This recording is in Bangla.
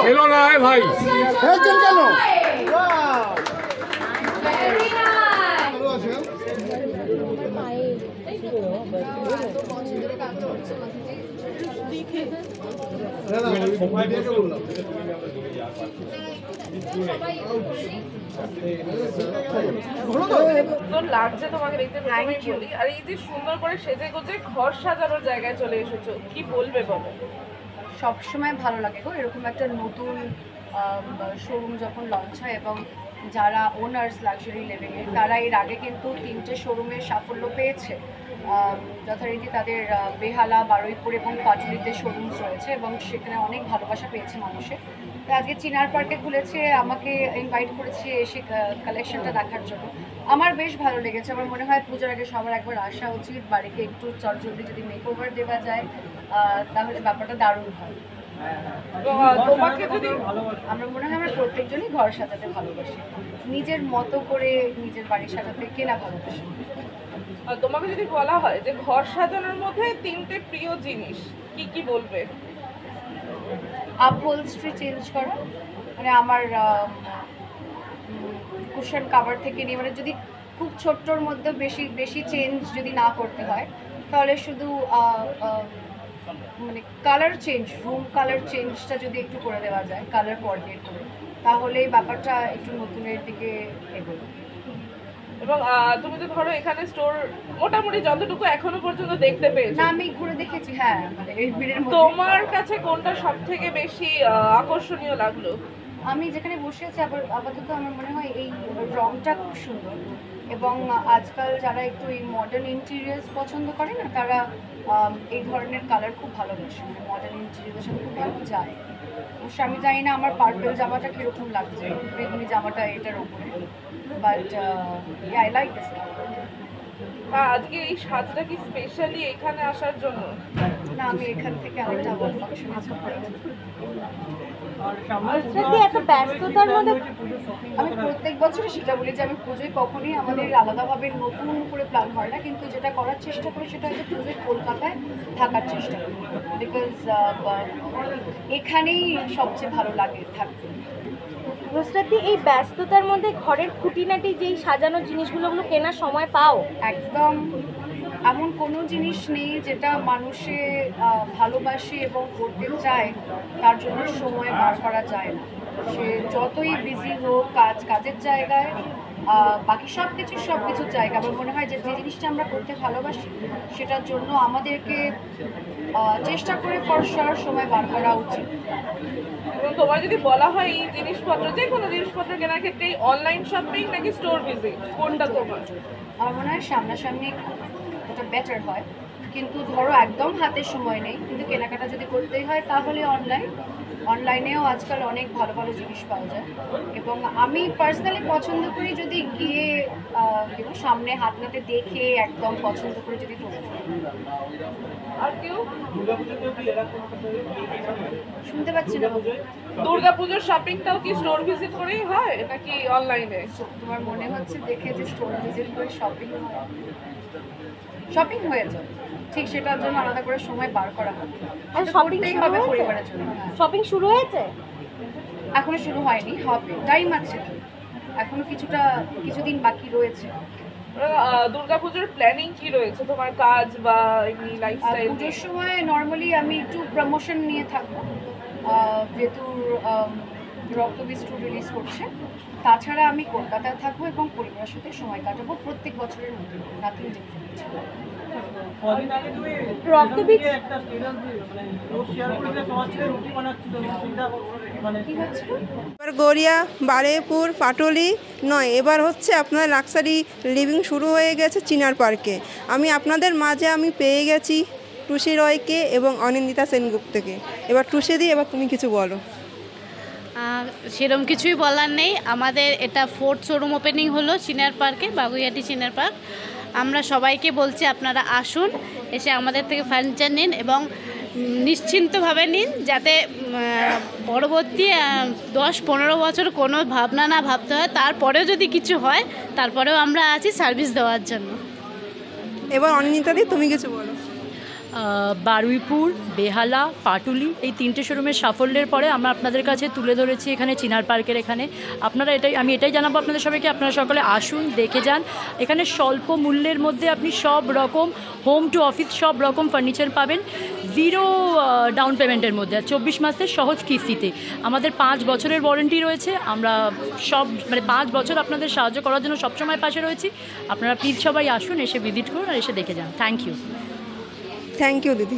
খেলো না ভাই, খেলছেন কেন? লাগছে তোমাকে দেখতে প্রথমেই বলি। আর এই যে সুন্দর করে সেজে গুজে ঘর সাজানোর জায়গায় চলে এসেছো, কি বলবে বলো? সবসময় ভালো লাগে গো এরকম একটা নতুন শোরুম যখন লঞ্চ হয়, এবং যারা ওনার্স লাক্সারি লিভিংয়ে তারা এর আগে কিন্তু 3টে শোরুমে সাফল্য পেয়েছে। যথারীতি তাদের বেহালা, বারুইপুর এবং পাটুলিতে শোরুমস রয়েছে এবং সেখানে অনেক ভালোবাসা পেয়েছে মানুষের। তো আজকে চিনার পার্কে খুলেছে, আমাকে ইনভাইট করেছে এসে কালেকশনটা দেখার জন্য। আমার বেশ ভালো লেগেছে। আমার মনে হয় পুজোর আগে সবার একবার আসা উচিত। বাড়িকে একটু চটজলদি যদি মেকওভার দেওয়া যায় তাহলে ব্যাপারটা দারুণ হয়। তোমাকে যদি আমরা মনে হয় আমরা প্রত্যেকজনই ঘর সাজাতে ভালোবাসি, নিজের মতো করে নিজের বাড়ি সাজাতে কেনা ভালোবাসি। তোমাকে যদি বলা হয় যে ঘর সাজানোর মধ্যে 3টে প্রিয় জিনিস, কি কি বলবে? আপহোলস্ট্রি চেঞ্জ করা, মানে আমার কুশন কাভার থেকে নিয়ে, মানে যদি খুব ছোট্টর মধ্যে বেশি বেশি চেঞ্জ যদি না করতে হয় তাহলে শুধু মানে কালার চেঞ্জ, রুম কালার চেঞ্জটা যদি একটু করে দেওয়া যায় কালার কোঅর্ডিনেট করে, তাহলে ব্যাপারটা একটু নতুনের দিকে এগোবে। এবং তুমি তো ধরো এখানে স্টোর মোটামুটি যতটুকু এখনো পর্যন্ত দেখতে পেয়েছো, না আমি ঘুরে দেখেছি, হ্যাঁ মানে এই ভিড়ের মধ্যে তোমার কাছে কোনটা সব থেকে বেশি আকর্ষণীয় লাগলো? আমি যেখানে বসে আছি আপাতত আমার মনে হয় এই রংটা খুব সুন্দর, এবং আজকাল যারা একটু এই মডার্ন ইন্টেরিয়ার্স পছন্দ করে না তারা এই ধরনের কালার খুব ভালোবাসে, মানে মডার্ন ইন্টেরিয়ারের সাথে খুব ভালো যায়। অবশ্য আমি জানি না আমার পার্পল জামাটা কীরকম লাগছে, বেগুনি জামাটা এটার ওপরে, but I like this colour. আজকে এই সাজটা কি স্পেশালি এখানে আসার জন্য? না, আমি এখান থেকে আরেকটা আবার ফাংশনে এত ব্যস্ততার মধ্যে আমি প্রত্যেক বছরই সেটা বলি যে আমি পুজোয় কখনোই আমাদের আলাদাভাবে নতুন করে প্ল্যান হয় না, কিন্তু যেটা করার চেষ্টা করি সেটা হচ্ছে পুজোয় কলকাতায় থাকার চেষ্টা করি, বিকজ এখানেই সবচেয়ে ভালো লাগে থাকতে। নুসরাতদি, এই ব্যস্ততার মধ্যে ঘরের খুঁটিনাটি যেই সাজানোর জিনিসগুলো কেনার সময় পাও? একদম এমন কোনো জিনিস নেই যেটা মানুষে ভালোবাসে এবং করতে চায় তার জন্য সময় বার করা যায় না। সে যতই বিজি হোক কাজের জায়গায়, বাকি সব কিছুর জায়গা, আমার মনে হয় যে যে জিনিসটা আমরা করতে ভালোবাসি সেটার জন্য আমাদেরকে চেষ্টা করে ফরসার সময় বার করা উচিত। এবং তোমার যদি বলা হয় এই জিনিসপত্র, যে কোনো জিনিসপত্র কেনার ক্ষেত্রে অনলাইন শপিং নাকি স্টোর ভিজিট, কোনটা তোমার? আমার মনে হয় সামনাসামনি ওটা বেটার হয়, কিন্তু ধরো একদম হাতে সময় নেই কিন্তু কেনাকাটা যদি করতেই হয় তাহলে অনলাইনেও আজকাল অনেক ভালো ভালো জিনিস পাওয়া যায়, এবং আমি পার্সোনালি পছন্দ করি যদি গিয়ে সামনে হাত নাতে দেখে একদম পছন্দ করে যদি করতে। আর কেউ শুনতে পাচ্ছি না। দুর্গাপুজোর শপিংটাও কি স্টোর ভিজিট করেই হয় নাকি অনলাইনে? তোমার মনে হচ্ছে দেখে যে স্টোর ভিজিট করে শপিং হয়ে যায়, ঠিক সেটার জন্য আলাদা করে সময় বার করা হয়। আর শপিং হবে পরিবারের জন্য। শপিং শুরু হয়েছে? এখনো শুরু হয়নি, হবে, টাইম আছে, এখনো কিছুদিন বাকি রয়েছে। দুর্গাপুজোর প্ল্যানিং কি রয়েছে তোমার, কাজ বা এমনি লাইফস্টাইল? পুজোর সময় নর্মালি আমি একটু প্রমোশন নিয়ে থাকবো, যেহেতু রক্তবীজ 2 রিলিজ করছে। তাছাড়া আমি কলকাতায় থাকবো এবং পরিবারের সাথে সময় কাটাবো প্রত্যেক বছরের মধ্যে, নাথিং ডিফারেন্ট। রক্তবীজ এবার গড়িয়া, বারুইপুর, পাটুলি নয়, এবার হচ্ছে আপনার লাক্সারি লিভিং শুরু হয়ে গেছে চিনার পার্কে। আমি আপনাদের মাঝে পেয়ে গেছি টুসি রয়কে এবং অনিন্দিতা সেনগুপ্তকে। এবার টুসিদি, এবার তুমি কিছু বলো। সেরকম কিছুই বলার নেই, আমাদের এটা 4th শোরুম ওপেনিং হলো চিনার পার্কে, বাগুইহাটি চিনার পার্ক। আমরা সবাইকে বলছি আপনারা আসুন, এসে আমাদের থেকে ফার্নিচার নিন এবং নিশ্চিন্তভাবে নিন, যাতে পরবর্তী 10-15 বছর কোনো ভাবনা না ভাবতে হয়। তারপরেও যদি কিছু হয় তারপরেও আমরা আছি সার্ভিস দেওয়ার জন্য। এবার অনিন্দিতাদি তুমি কিছু বলো। বারুইপুর, বেহালা, পাটুলি এই 3টে শোরুমের সাফল্যের পরে আমরা আপনাদের কাছে তুলে ধরেছি এখানে চিনার পার্কের এখানে। আপনারা আমি এটাই জানাবো আপনাদের সবাইকে, আপনারা সকলে আসুন, দেখে যান। এখানে স্বল্প মূল্যের মধ্যে আপনি সব রকম হোম টু অফিস সব রকম ফার্নিচার পাবেন 0 ডাউন পেমেন্টের মধ্যে, আর 24 মাসের সহজ কিস্তিতে। আমাদের 5 বছরের ওয়ারেন্টি রয়েছে। আমরা সব 5 বছর আপনাদের সাহায্য করার জন্য সবসময় পাশে রয়েছি। আপনারা প্লিজ সবাই আসুন, এসে ভিজিট করুন আর এসে দেখে যান। Thank you. থ্যাংক ইউ দিদি।